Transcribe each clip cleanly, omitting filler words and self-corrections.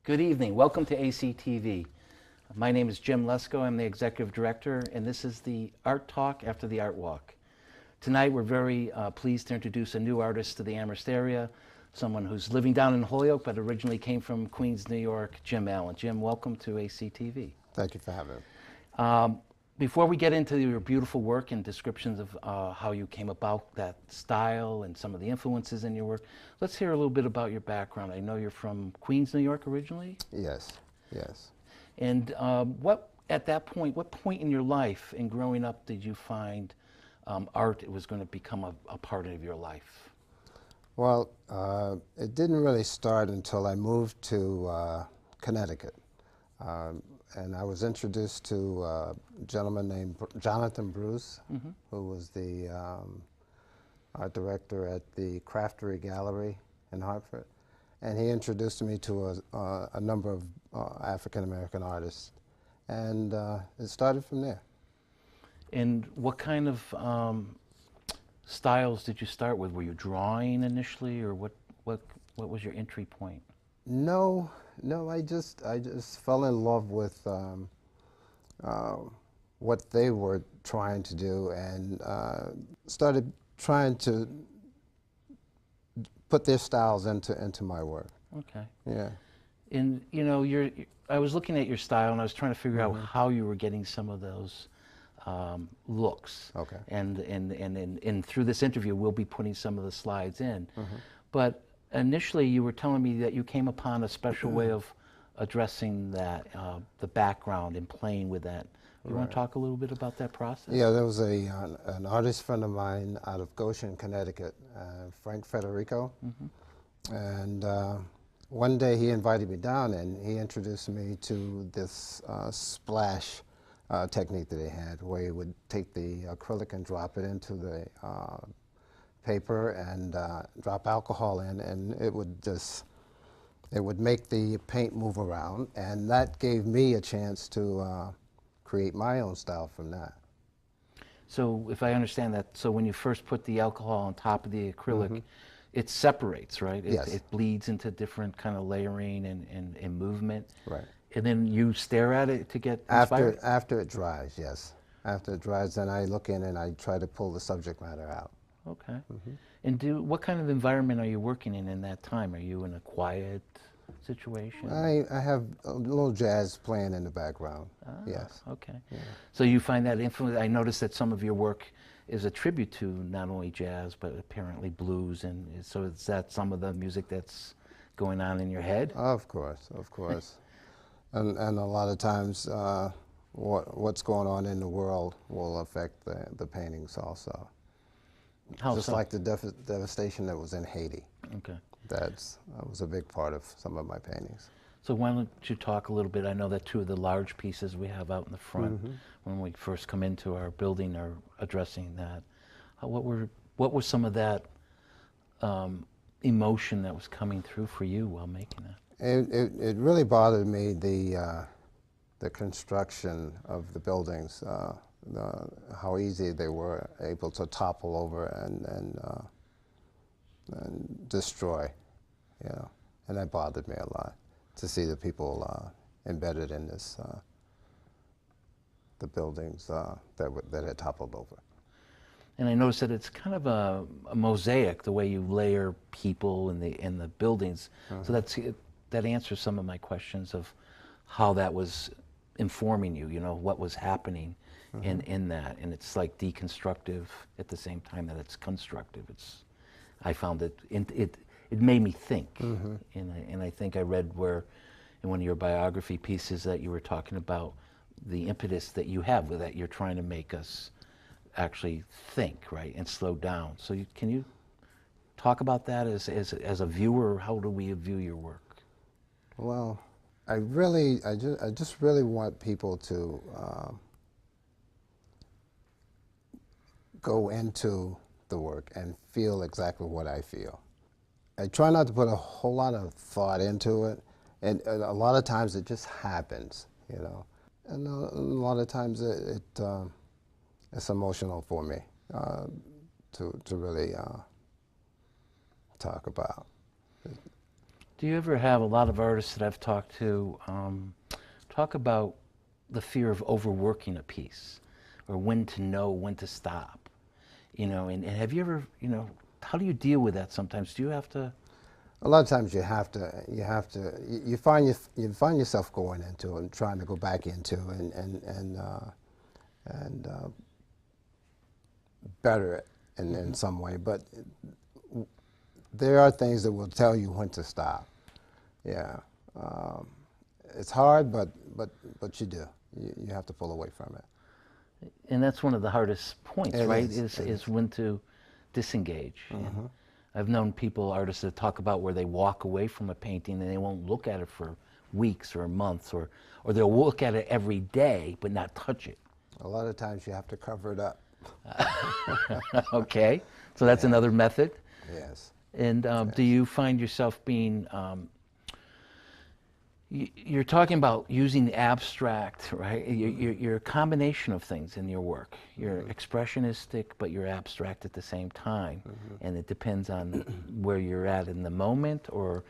Good evening. Welcome to ACTV. My name is Jim Lesko. I'm the executive director, and this is the Art Talk after the Art Walk. Tonight, we're very pleased to introduce a new artist to the Amherst area, someone who's living down in Holyoke but originally came from Queens, New York, Jim Allen. Jim, welcome to ACTV. Thank you for having me. Before we get into your beautiful work and descriptions of how you came about that style and some of the influences in your work, let's hear a little bit about your background. I know you're from Queens, New York originally? Yes, yes. And what point in your life in growing up did you find art was going to become a part of your life? Well, it didn't really start until I moved to Connecticut. And I was introduced to a gentleman named Jonathan Bruce, who was the art director at the Craftery Gallery in Hartford. And he introduced me to a number of African-American artists. And it started from there. And what kind of styles did you start with? Were you drawing initially, or what was your entry point? No, I just fell in love with what they were trying to do, and started trying to put their styles into my work. Okay. Yeah. And you know, I was looking at your style, and I was trying to figure out how you were getting some of those looks. Okay. And through this interview, we'll be putting some of the slides in. But initially, you were telling me that you came upon a special way of addressing that, the background and playing with that. You want to talk a little bit about that process? Yeah, there was an artist friend of mine out of Goshen, Connecticut, Frank Federico. And one day he invited me down, and he introduced me to this splash technique that he had, where he would take the acrylic and drop it into the paper and drop alcohol in, and it would make the paint move around, and that gave me a chance to create my own style from that. So if I understand that, so when you first put the alcohol on top of the acrylic, it separates, right? Yes. It bleeds into different kind of layering and movement. Right. And then you stare at it to get inspired? After it dries, yes. After it dries, then I look in and I try to pull the subject matter out. Okay. And what kind of environment are you working in that time? Are you in a quiet situation? I have a little jazz playing in the background. Yes. Okay. Yeah. So you find that influence. I noticed that some of your work is a tribute to not only jazz but apparently blues, and so is that some of the music that's going on in your head? Of course, of course. And a lot of times what's going on in the world will affect the paintings also. How Just so? like the devastation that was in Haiti. Okay. That was a big part of some of my paintings. So why don't you talk a little bit? I know that two of the large pieces we have out in the front when we first come into our building are addressing that. What was some of that emotion that was coming through for you while making that? It really bothered me, the construction of the buildings, how easy they were able to topple over and destroy, you know, and that bothered me a lot, to see the people embedded in this, the buildings that had toppled over. And I noticed that it's kind of a mosaic, the way you layer people in the buildings. So that answers some of my questions of how that was informing you, you know, what was happening in that. And it's like deconstructive at the same time that it's constructive. I found it made me think. And I think I read in one of your biography pieces that you were talking about the impetus that you have with that you're trying to make us actually think, right, and slow down. So can you talk about that as a viewer? How do we view your work? Well, I just really want people to go into the work and feel exactly what I feel. I try not to put a whole lot of thought into it, and a lot of times it just happens, you know. And a lot of times it's emotional for me to really talk about. Do you ever have a lot of artists that I've talked to talk about the fear of overworking a piece, or when to know when to stop? You know, and have you ever, you know, how do you deal with that sometimes? Do you have to? A lot of times you find yourself going into and trying to go back into and better it in some way, but there are things that will tell you when to stop. Yeah, it's hard, but you do. You have to pull away from it. And that's one of the hardest points, It right? is. When to disengage. And I've known people, artists, that talk about where they walk away from a painting and they won't look at it for weeks or months, or they'll look at it every day but not touch it. A lot of times you have to cover it up. Okay, so that's another method. Yes. And Yes. do you find yourself being, you're talking about using the abstract, right? You're a combination of things in your work. You're expressionistic, but you're abstract at the same time. And it depends on where you're at in the moment, or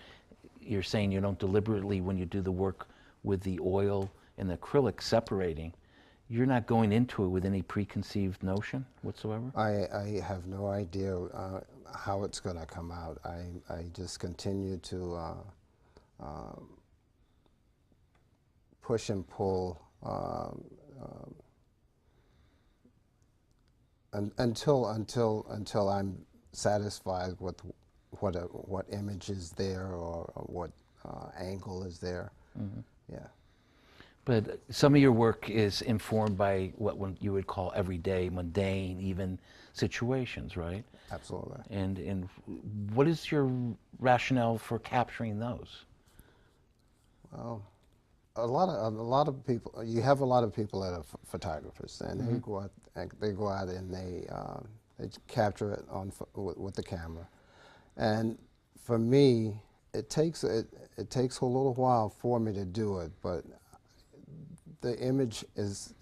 you're saying you don't deliberately, when you do the work with the oil and the acrylic separating, you're not going into it with any preconceived notion whatsoever? I have no idea how it's going to come out. I just continue to push and pull until I'm satisfied with what image is there, or what angle is there. Yeah. But some of your work is informed by what you would call everyday, mundane, even situations, right? Absolutely. And what is your rationale for capturing those? Well, a lot of people. You have a lot of people that are photographers, and they go out and they capture it with the camera. And for me, it takes a little while for me to do it, but the image is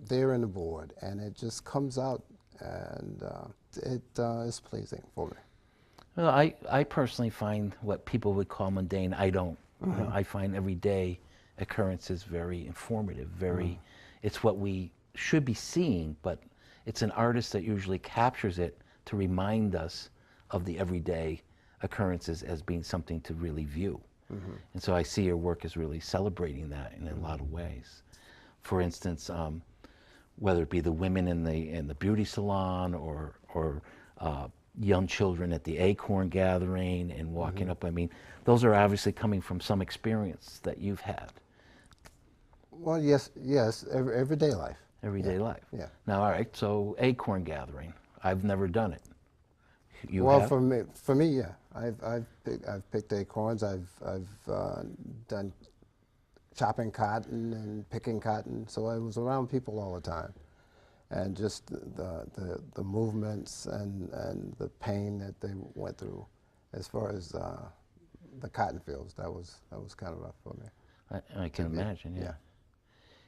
there in the board, and it just comes out, and it is pleasing for me. Well, I personally find what people would call mundane, I don't. You know, I find everyday occurrences very informative, very, it's what we should be seeing, but it's an artist that usually captures it to remind us of the everyday occurrences as being something to really view. And so I see your work as really celebrating that in a lot of ways. For instance, whether it be the women in the beauty salon, or young children at the acorn gathering and walking up, I mean, those are obviously coming from some experience that you've had. Well, yes, everyday life. Everyday life. Yeah. Now, all right, so acorn gathering, I've never done it. You Well, have? for me, yeah. I've picked acorns. I've done chopping cotton and picking cotton. So I was around people all the time, and just the movements and the pain that they went through, as far as the cotton fields. That was kind of rough for me. I can imagine, yeah. Yeah.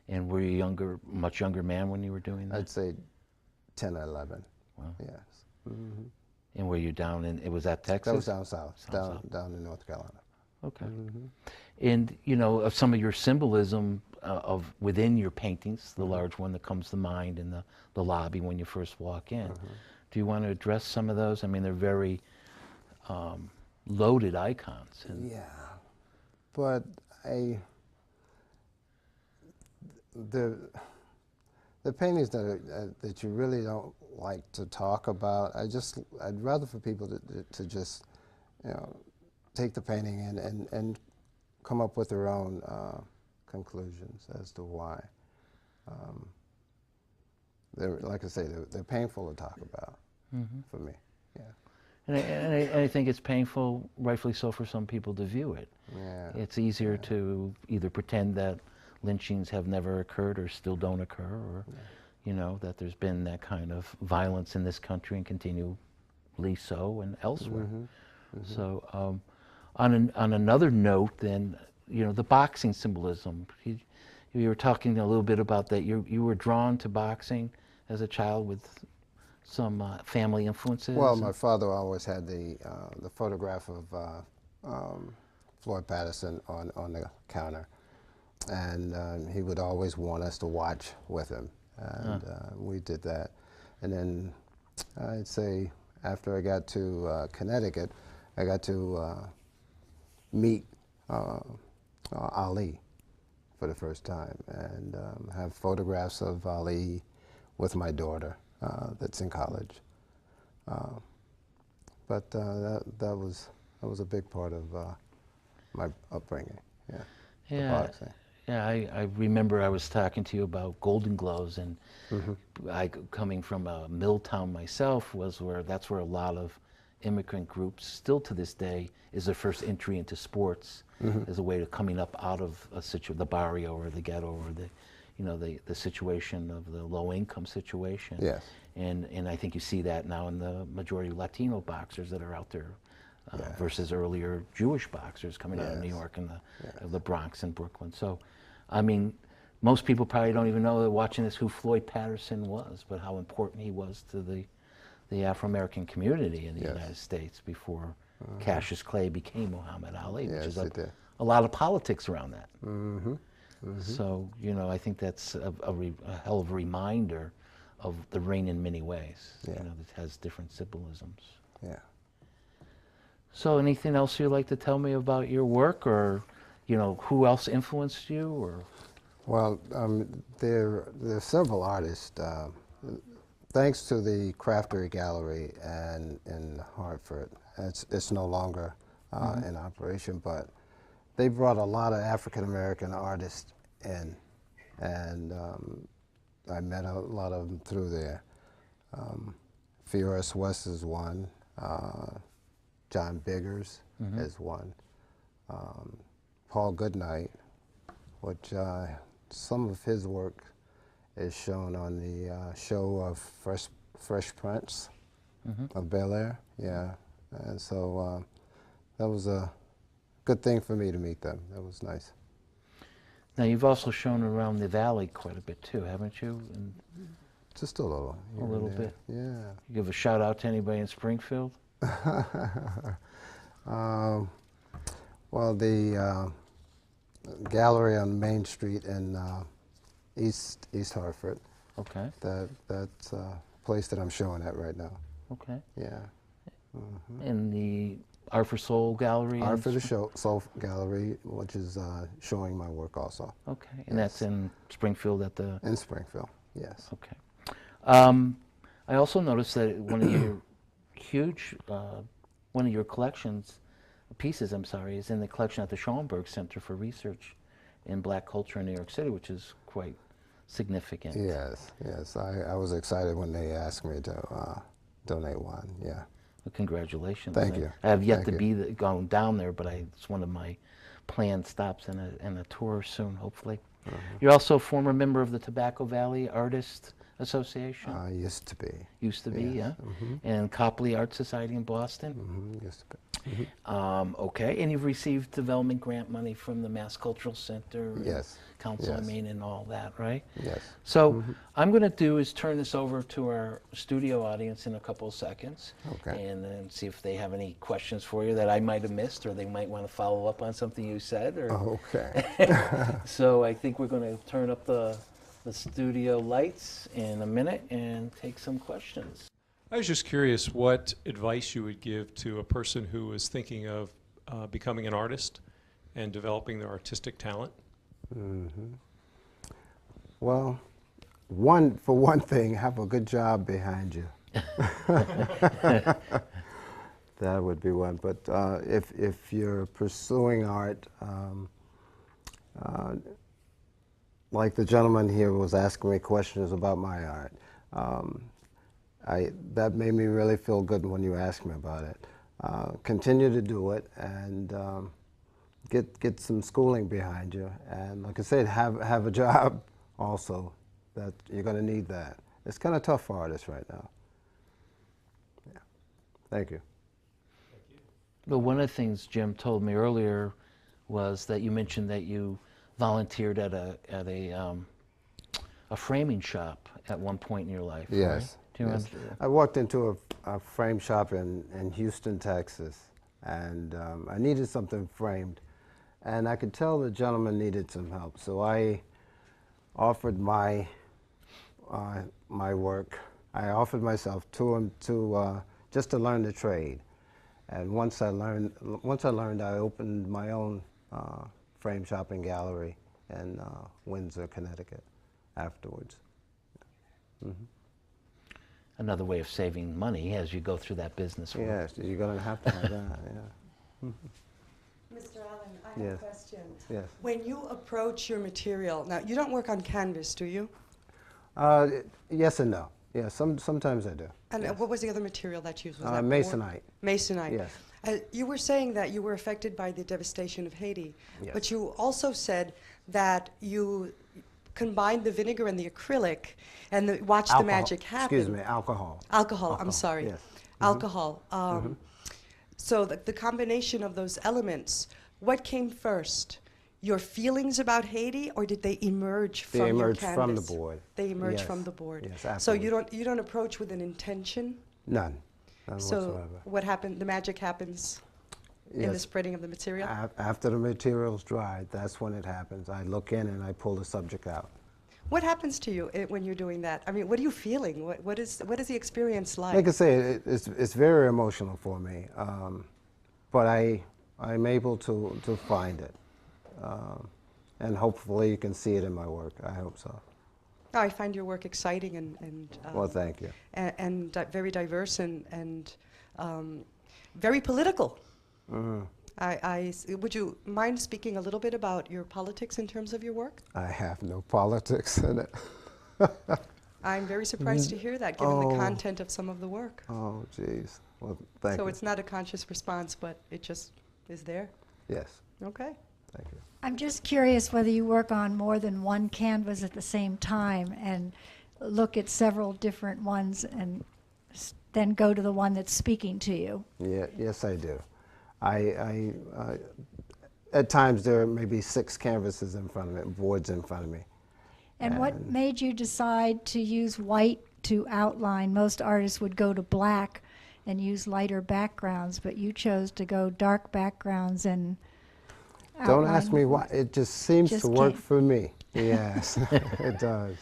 And were you much younger man when you were doing that? I'd say 10 or 11. Wow. Yes. And were you down in, was that Texas? That was down south, South. down in North Carolina. Okay. And, you know, of some of your symbolism of within your paintings, the large one that comes to mind in the lobby when you first walk in, do you want to address some of those? I mean, they're very loaded icons. And Yeah, but the paintings that you really don't like to talk about, I'd rather for people to just, you know, take the painting and come up with their own conclusions as to why. Like I say, they're painful to talk about for me. Yeah. And I think it's painful, rightfully so, for some people to view it. Yeah. It's easier to either pretend that lynchings have never occurred or still don't occur, or, you know, that there's been that kind of violence in this country and continually so and elsewhere. So on another note, then, you know, the boxing symbolism. You were talking a little bit about that. You were drawn to boxing as a child with some family influences. Well, my father always had the photograph of Floyd Patterson on the counter. And he would always want us to watch with him. And we did that. And then I'd say after I got to Connecticut, I got to meet Ali for the first time and have photographs of Ali with my daughter that's in college. But that was a big part of my upbringing. Yeah. The boxing. Yeah, I remember I was talking to you about Golden Gloves, and I, coming from a mill town myself, that's where a lot of immigrant groups, still to this day, is their first entry into sports as a way of coming up out of the barrio or the ghetto or the situation of the low income situation. Yes. And I think you see that now in the majority of Latino boxers that are out there. Versus earlier Jewish boxers coming out of New York and the Bronx and Brooklyn. So, I mean, most people probably don't even know, watching this, who Floyd Patterson was, but how important he was to the Afro-American community in the United States before Cassius Clay became Muhammad Ali, which is a lot of politics around that. So, I think that's a hell of a reminder of the reign in many ways. That has different symbolisms. Yeah. So anything else you'd like to tell me about your work, or, who else influenced you, or? Well, there are several artists. Thanks to the Craftery Gallery in Hartford, it's no longer in operation, but they brought a lot of African American artists in, and I met a lot of them through there. Fioris West is one. John Biggers is one. Paul Goodnight, which some of his work is shown on the show of Fresh Prince of Bel-Air. Yeah, and so that was a good thing for me to meet them. That was nice. Now, you've also shown around the valley quite a bit too, haven't you? Just a little. A little bit. Yeah. You give a shout out to anybody in Springfield? Well, the gallery on Main Street in East Hartford. Okay. That's a place that I'm showing at right now. Okay. Yeah. In the Art for Soul Gallery? Art for the Soul Gallery, which is showing my work also. Okay. And that's in Springfield at the... In Springfield, yes. Okay. I also noticed that one of your one of your pieces, is in the collection at the Schoenberg Center for Research in Black Culture in New York City, which is quite significant. Yes. I was excited when they asked me to donate one, yeah. Well, congratulations. Thank you. I have yet to be going down there, but it's one of my planned stops in a tour soon, hopefully. You're also a former member of the Tobacco Valley Artists Association? Used to be. Used to be, yeah. And Copley Art Society in Boston? Used to be. Okay, and you've received development grant money from the Mass Cultural Center, yes, Council, I mean, and all that, right? Yes. So I'm going to do is turn this over to our studio audience in a couple of seconds, okay, and then see if they have any questions for you that I might have missed, or they might want to follow up on something you said. Or okay. So I think we're going to turn up the studio lights in a minute and take some questions. I was just curious what advice you would give to a person who is thinking of becoming an artist and developing their artistic talent. Well, for one thing, have a good job behind you. That would be one. But if you're pursuing art, like the gentleman here was asking me questions about my art, that made me really feel good when you asked me about it. Continue to do it and get some schooling behind you. And like I said, have a job also. That you're going to need that. It's kind of tough for artists right now. Yeah. Thank you. Well, one of the things Jim told me earlier was that you mentioned that you volunteered at a framing shop at one point in your life. Yes. Right? Do you yes. remember? I walked into a frame shop in Houston, Texas, and I needed something framed. And I could tell the gentleman needed some help, so I offered my work. I offered myself to him to just to learn the trade. And once I learned, I opened my own frame shop and gallery in Windsor, Connecticut. Afterwards. Another way of saving money as you go through that business world. Yes, you're going to have that. Yeah. Mr. Allen, I have Yes. a question. Yes. When you approach your material, now you don't work on canvas, do you? Yes and no. Yeah, sometimes I do. And Yes. what was the other material that you used? Was that Masonite. Masonite. Yes. You were saying that you were affected by the devastation of Haiti, Yes. but you also said that you combined the vinegar and the acrylic and watched the magic happen. Excuse me, alcohol. Alcohol, I'm sorry. Yes. Alcohol. So the combination of those elements, what came first? Your feelings about Haiti, or did they emerge from They your emerged canvas? from the board. They emerge Yes. from the board. Yes, so absolutely. you don't approach with an intention? None. None So whatsoever. what happened, the magic happens in the Yes. spreading of the material? After the material's dried, that's when it happens. I look in and I pull the subject out. What happens to you when you're doing that? I mean, what are you feeling? What is the experience like? Like I say, it's very emotional for me, but I'm able to find it, and hopefully you can see it in my work. I hope so. I find your work exciting and Well, thank you. and very diverse and very political. Would you mind speaking a little bit about your politics in terms of your work? I have no politics in it. I'm very surprised to hear that, given the content of some of the work. Oh, jeez. Well, thank So you. it's not a conscious response, but it just is there? Yes, Okay. thank you. I'm just curious whether you work on more than one canvas at the same time and look at several different ones and then go to the one that's speaking to you. Yeah, yes, I do. At times there may be 6 canvases in front of me, boards in front of me. And what made you decide to use white to outline? Most artists would go to black and use lighter backgrounds, but you chose to go dark backgrounds and Don't ask outline. me why. It just seems Just to work can't. for me. Yes, it does.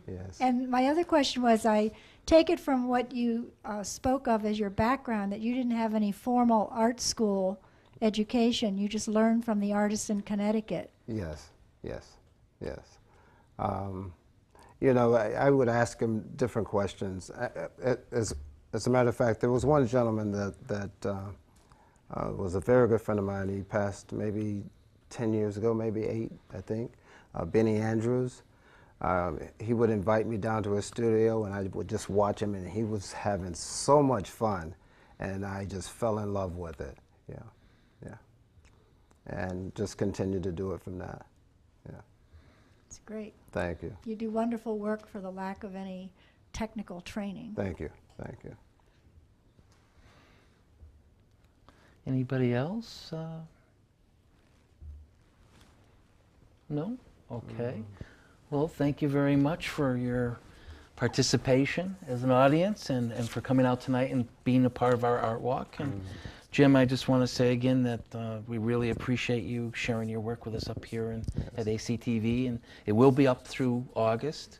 Yes. And my other question was, I take it from what you spoke of as your background that you didn't have any formal art school education. You just learned from the artists in Connecticut. Yes, yes, yes. You know, I would ask him different questions. As a matter of fact, there was one gentleman that was a very good friend of mine. He passed maybe 10 years ago, maybe 8, I think. Benny Andrews. He would invite me down to his studio, and I would just watch him, and he was having so much fun, and I just fell in love with it. Yeah, yeah, and just continued to do it from that. Yeah. It's great. Thank you. You do wonderful work for the lack of any technical training. Thank you. Thank you. Anybody else? No? Okay. Well, thank you very much for your participation as an audience and for coming out tonight and being a part of our art walk. And Jim, I just want to say again that we really appreciate you sharing your work with us up here at ACTV. And it will be up through August.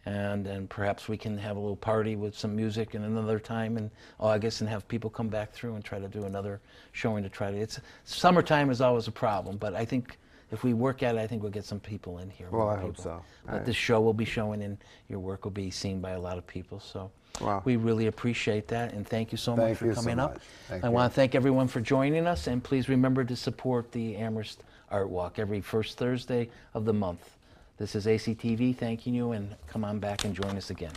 And perhaps we can have a little party with some music and another time in August and have people come back through and try to do another showing to try to. It's summertime is always a problem, but I think if we work at it, I think we'll get some people in here. Well, more I hope people. so. But this show will be showing and your work will be seen by a lot of people. So Wow. we really appreciate that and thank you so much Thank for you so coming up. much. Thank I you. want to thank everyone for joining us and please remember to support the Amherst Art Walk every first Thursday of the month. This is ACTV thanking you and come on back and join us again.